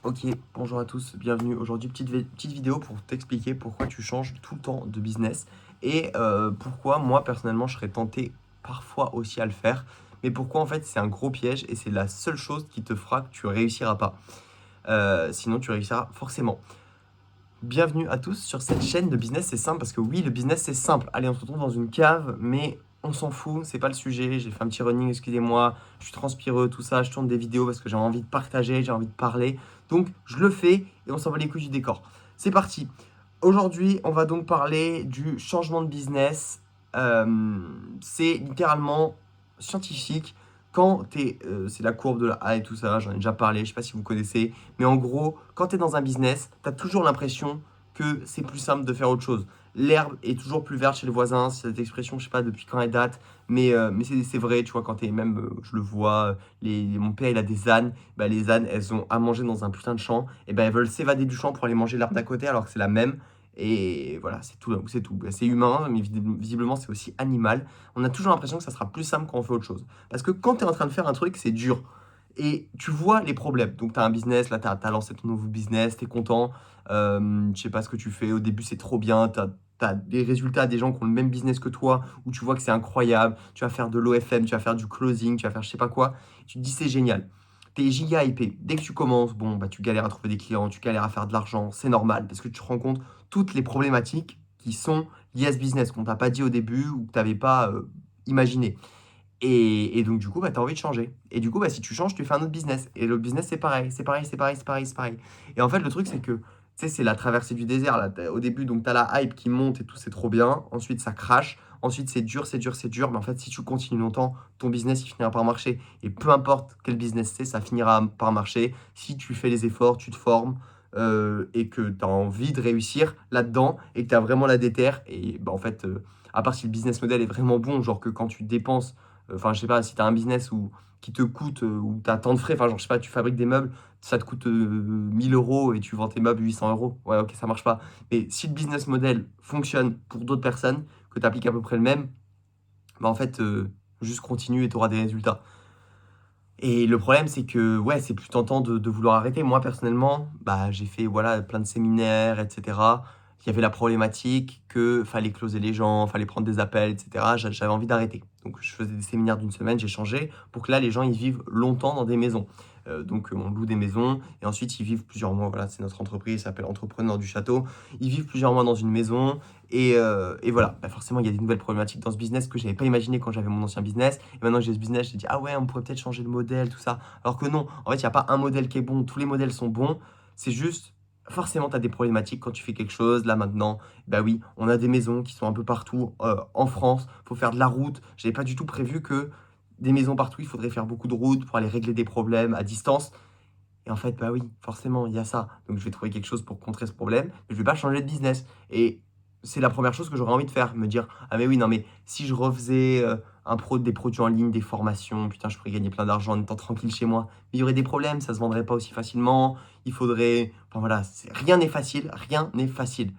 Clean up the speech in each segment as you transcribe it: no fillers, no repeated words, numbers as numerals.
Ok, bonjour à tous, bienvenue. Aujourd'hui, petite vidéo pour t'expliquer pourquoi tu changes tout le temps de business et pourquoi moi, personnellement, je serais tenté parfois aussi à le faire. Mais pourquoi, en fait, c'est un gros piège et c'est la seule chose qui te fera que tu réussiras pas. Sinon, tu réussiras forcément. Bienvenue à tous sur cette chaîne de business, c'est simple parce que oui, le business c'est simple. Allez, on se retrouve dans une cave, mais on s'en fout, c'est pas le sujet. J'ai fait un petit running, excusez-moi, je suis transpireux, tout ça. Je tourne des vidéos parce que j'ai envie de partager, j'ai envie de parler. Donc je le fais et on s'en va les couilles du décor. C'est parti. Aujourd'hui, on va donc parler du changement de business. C'est littéralement scientifique. C'est la courbe de la A et tout ça, j'en ai déjà parlé, je sais pas si vous connaissez. Mais en gros, quand tu es dans un business, tu as toujours l'impression que c'est plus simple de faire autre chose. L'herbe est toujours plus verte chez le voisin, c'est cette expression, je sais pas depuis quand elle date, mais c'est vrai, tu vois, quand t'es même, je le vois, mon père il a des ânes, bah, les ânes elles ont à manger dans un putain de champ, et ben elles veulent s'évader du champ pour aller manger l'herbe d'à côté alors que c'est la même, et voilà, c'est tout, c'est tout. C'est humain, mais visiblement c'est aussi animal. On a toujours l'impression que ça sera plus simple quand on fait autre chose. Parce que quand tu es en train de faire un truc, c'est dur. Et tu vois les problèmes. Donc, tu as un business, là, tu as lancé ton nouveau business, tu es content. Je sais pas ce que tu fais. Au début, c'est trop bien. Tu as des résultats des gens qui ont le même business que toi, où tu vois que c'est incroyable. Tu vas faire de l'OFM, tu vas faire du closing, tu vas faire je sais pas quoi. Tu te dis, c'est génial. Tu es giga hypé. Dès que tu commences, bon, bah, tu galères à trouver des clients, tu galères à faire de l'argent. C'est normal parce que tu te rends compte toutes les problématiques qui sont liées à ce business qu'on t'a pas dit au début ou que tu n'avais pas imaginé. Et donc, du coup, bah, tu as envie de changer. Et du coup, bah, si tu changes, tu fais un autre business. Et l'autre business, c'est pareil, c'est pareil, c'est pareil, c'est pareil, c'est pareil. Et en fait, le truc, c'est que, tu sais, c'est la traversée du désert. Là. Au début, donc, tu as la hype qui monte et tout, c'est trop bien. Ensuite, ça crache. Ensuite, c'est dur, c'est dur, c'est dur. Mais en fait, si tu continues longtemps, ton business, il finira par marcher. Et peu importe quel business c'est, ça finira par marcher. Si tu fais les efforts, tu te formes. Et que tu as envie de réussir là-dedans et que tu as vraiment la déterre. Et bah, en fait, à part si le business model est vraiment bon, genre que quand tu dépenses enfin, je sais pas, si tu as un business qui te coûte, où tu as tant de frais, enfin, genre, je sais pas, tu fabriques des meubles, ça te coûte 1000 euros et tu vends tes meubles 800 euros. Ouais, ok, ça marche pas. Mais si le business model fonctionne pour d'autres personnes, que tu appliques à peu près le même, bah en fait, juste continue et tu auras des résultats. Et le problème, c'est que ouais, c'est plus tentant de vouloir arrêter. Moi, personnellement, bah, j'ai fait voilà, plein de séminaires, etc. Il y avait la problématique que fallait closer les gens, fallait prendre des appels, etc. J'avais envie d'arrêter. Donc, je faisais des séminaires d'une semaine, j'ai changé pour que là, les gens, ils vivent longtemps dans des maisons. On loue des maisons et ensuite, ils vivent plusieurs mois. Voilà, c'est notre entreprise, ça s'appelle Entrepreneur du Château. Ils vivent plusieurs mois dans une maison et voilà. Bah, forcément, il y a des nouvelles problématiques dans ce business que je n'avais pas imaginé quand j'avais mon ancien business. Et maintenant que j'ai ce business, j'ai dit, ah ouais, on pourrait peut-être changer de modèle, tout ça. Alors que non, en fait, il n'y a pas un modèle qui est bon, tous les modèles sont bons. C'est juste, forcément, tu as des problématiques quand tu fais quelque chose. Là, maintenant, bah oui, on a des maisons qui sont un peu partout en France. Il faut faire de la route. Je n'avais pas du tout prévu que des maisons partout, il faudrait faire beaucoup de routes pour aller régler des problèmes à distance. Et en fait, bah oui, forcément, il y a ça. Donc, je vais trouver quelque chose pour contrer ce problème, mais je vais pas changer de business. Et c'est la première chose que j'aurais envie de faire, me dire, ah mais oui, non, mais si je refaisais des produits en ligne, des formations, putain, je pourrais gagner plein d'argent en étant tranquille chez moi. Mais il y aurait des problèmes, ça se vendrait pas aussi facilement. Il faudrait, enfin voilà, rien n'est facile, rien n'est facile.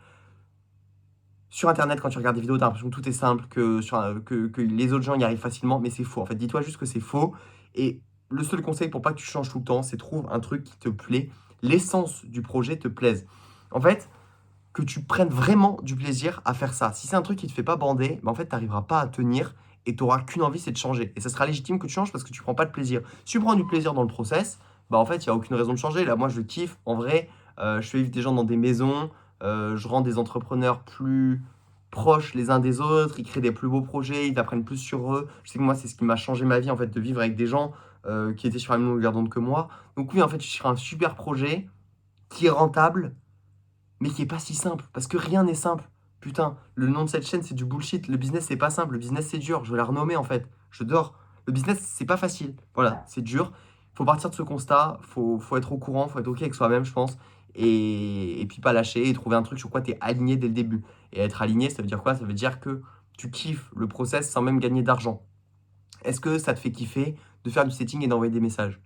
Sur Internet, quand tu regardes des vidéos, tu as l'impression que tout est simple, que les autres gens y arrivent facilement, mais c'est faux. En fait, dis-toi juste que c'est faux. Et le seul conseil pour pas que tu changes tout le temps, c'est trouve un truc qui te plaît, l'essence du projet te plaise. En fait, que tu prennes vraiment du plaisir à faire ça. Si c'est un truc qui te fait pas bander, bah en fait, tu n'arriveras pas à tenir et tu n'auras qu'une envie, c'est de changer. Et ça sera légitime que tu changes parce que tu prends pas de plaisir. Si tu prends du plaisir dans le process, bah en fait, il n'y a aucune raison de changer. Là, moi, je kiffe. En vrai, je fais vivre des gens dans des maisons. Je rends des entrepreneurs plus proches les uns des autres. Ils créent des plus beaux projets. Ils apprennent plus sur eux. Je sais que moi, c'est ce qui m'a changé ma vie, en fait, de vivre avec des gens qui étaient sur la même longueur d'onde que moi. Donc oui, en fait, je suis sur un super projet qui est rentable mais qui est pas si simple, parce que rien n'est simple. Putain, le nom de cette chaîne, c'est du bullshit. Le business, c'est pas simple. Le business, c'est dur. Je vais la renommer, en fait. Je dors. Le business, c'est pas facile. Voilà, c'est dur. Faut partir de ce constat. Faut être au courant. Faut être OK avec soi-même, je pense. Et puis pas lâcher et trouver un truc sur quoi tu es aligné dès le début. Et être aligné, ça veut dire quoi? Ça veut dire que tu kiffes le process sans même gagner d'argent. Est-ce que ça te fait kiffer de faire du setting et d'envoyer des messages?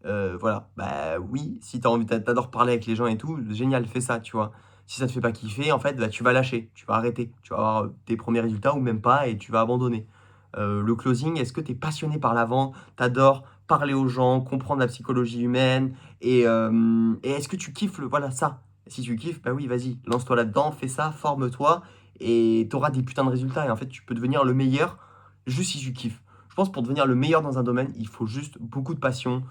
Voilà, bah oui, si t'as envie, t'adores parler avec les gens et tout, génial, fais ça, tu vois. Si ça te fait pas kiffer, en fait, bah, tu vas lâcher, tu vas arrêter, tu vas avoir tes premiers résultats ou même pas et tu vas abandonner. Le closing, est-ce que tu es passionné par la vente, t'adores parler aux gens, comprendre la psychologie humaine. Et est-ce que tu kiffes voilà, ça? Si tu kiffes, bah oui, vas-y, lance-toi là-dedans, fais ça, forme-toi et tu auras des putains de résultats. Et en fait, tu peux devenir le meilleur juste si tu kiffes. Je pense pour devenir le meilleur dans un domaine, il faut juste beaucoup de passion,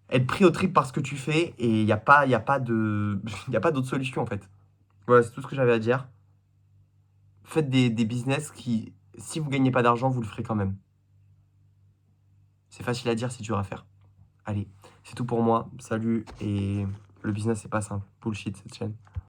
être pris au trip par ce que tu fais et il y a pas de, il y a pas d'autre solution en fait. Voilà, c'est tout ce que j'avais à dire. Faites des business qui, si vous gagnez pas d'argent, vous le ferez quand même. C'est facile à dire, c'est dur à faire. Allez, c'est tout pour moi. Salut et le business c'est pas simple. Bullshit cette chaîne.